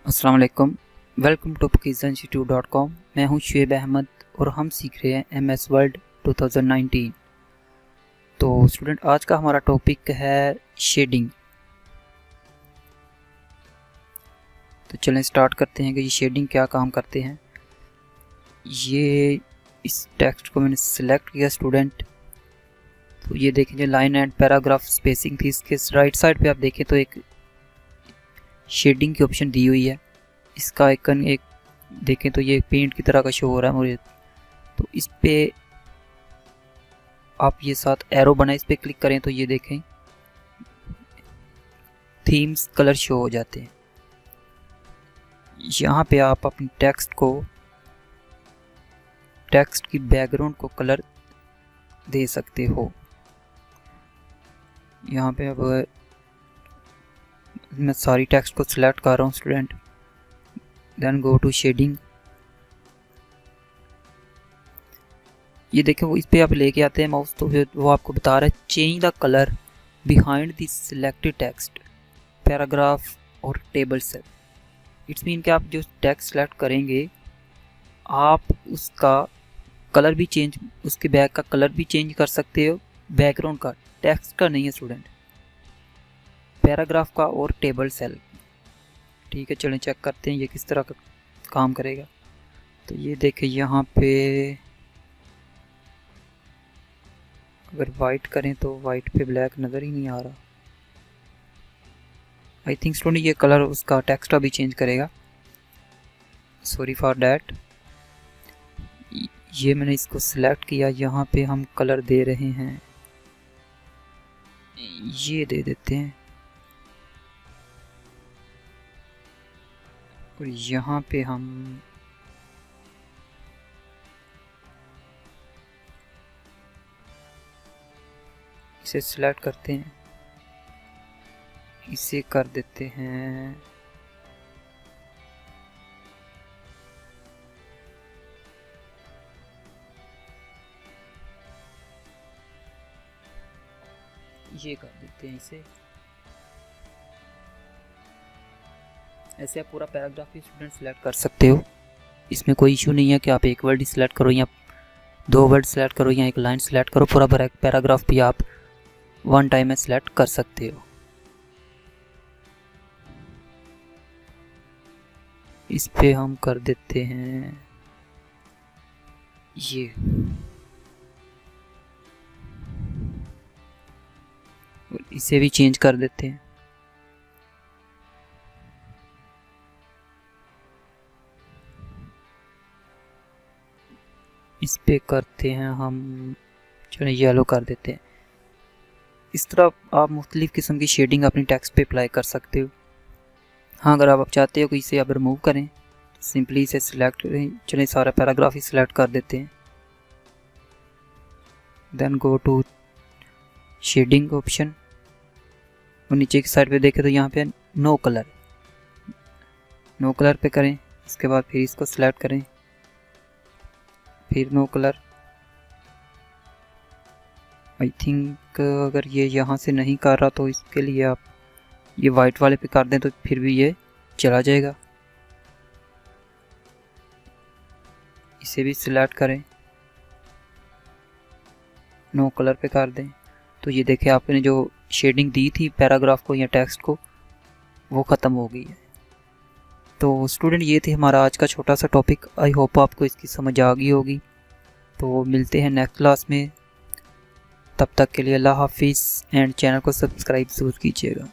अस्सलाम वालेकुम। Welcome to PakistanInstitute.com। मैं हूं शुएब अहमद और हम सीख रहे हैं MS वर्ल्ड 2019। तो स्टूडेंट, आज का हमारा टॉपिक है शेडिंग। तो चलें स्टार्ट करते हैं कि ये शेडिंग क्या काम करते हैं। ये इस टेक्स्ट को मैंने सिलेक्ट किया स्टूडेंट। तो ये देखें जो लाइन एंड पैराग्राफ स्पेसिंग थी, इसके राइट साइड पे आप देखें तो एक शेडिंग की ऑप्शन दी हुई है। इसका आइकन एक देखें तो ये पेंट की तरह का शो हो रहा है मुझे। तो इस पे आप ये साथ एरो बना, इस पे क्लिक करें तो ये देखें थीम्स कलर शो हो जाते हैं। यहाँ पे आप अपनी टेक्स्ट की बैकग्राउंड को कलर दे सकते हो। यहाँ पे अब मैं सारी टेक्स्ट को सिलेक्ट कर रहा हूँ student, then go to shading. ये देखें वो इस पे आप लेके आते हैं माउस तो फिर वो आपको बता रहा है change the colour behind the selected text paragraph और टेबल सेल। इट्स मीन कि आप जो टेक्स्ट सेलेक्ट करेंगे आप उसका कलर भी चेंज, उसके बैक का कलर भी चेंज कर सकते हो, बैकग्राउंड का, टेक्स्ट का नहीं है स्टूडेंट, पैराग्राफ का और टेबल सेल। ठीक है, चलें चेक करते हैं ये किस तरह का काम करेगा। तो ये देखें यहाँ पे अगर वाइट करें तो वाइट पे ब्लैक नज़र ही नहीं आ रहा। आई थिंक स्टूडेंट ये कलर उसका टेक्स्ट का भी चेंज करेगा, सॉरी फॉर डैट। ये मैंने इसको सिलेक्ट किया, यहाँ पे हम कलर दे रहे हैं, ये दे देते हैं और यहाँ पे हम इसे सिलेक्ट करते हैं, इसे कर देते हैं ये कर देते हैं इसे। ऐसे आप पूरा पैराग्राफ ही स्टूडेंट सिलेक्ट कर सकते हो, इसमें कोई इशू नहीं है कि आप एक वर्ड ही सिलेक्ट करो या दो वर्ड सिलेक्ट करो या एक लाइन सिलेक्ट करो। पूरा पैराग्राफ भी आप वन टाइम में सिलेक्ट कर सकते हो। इस पे हम कर देते हैं ये, इसे भी चेंज कर देते हैं। इस पे करते हैं हम, चलो येलो कर देते हैं। इस तरह आप मुख्तलिफ किस्म की शेडिंग अपनी टेक्स्ट पे अप्लाई कर सकते हो। हाँ, अगर आप चाहते हो कि इसे आप रिमूव करें, सिंपली इसे सिलेक्ट करें, चलिए सारा पैराग्राफ ही सिलेक्ट कर देते हैं, then go to shading option और नीचे की साइड पे देखें तो यहाँ पे नो कलर पे करें। इसके बाद फिर इसको सिलेक्ट करें, फिर नो कलर। आई थिंक अगर ये यहाँ से नहीं कर रहा तो इसके लिए आप ये वाइट वाले पे कर दें तो फिर भी ये चला जाएगा। इसे भी सिलेक्ट करें, नो कलर पे कर दें तो ये देखें आपने जो शेडिंग दी थी पैराग्राफ को या टेक्स्ट को वो ख़त्म हो गई है। तो स्टूडेंट ये थी हमारा आज का छोटा सा टॉपिक। आई होप आपको इसकी समझ आ गई होगी। तो मिलते हैं नेक्स्ट क्लास में, तब तक के लिए अल्लाह हाफिज़ एंड चैनल को सब्सक्राइब ज़रूर कीजिएगा।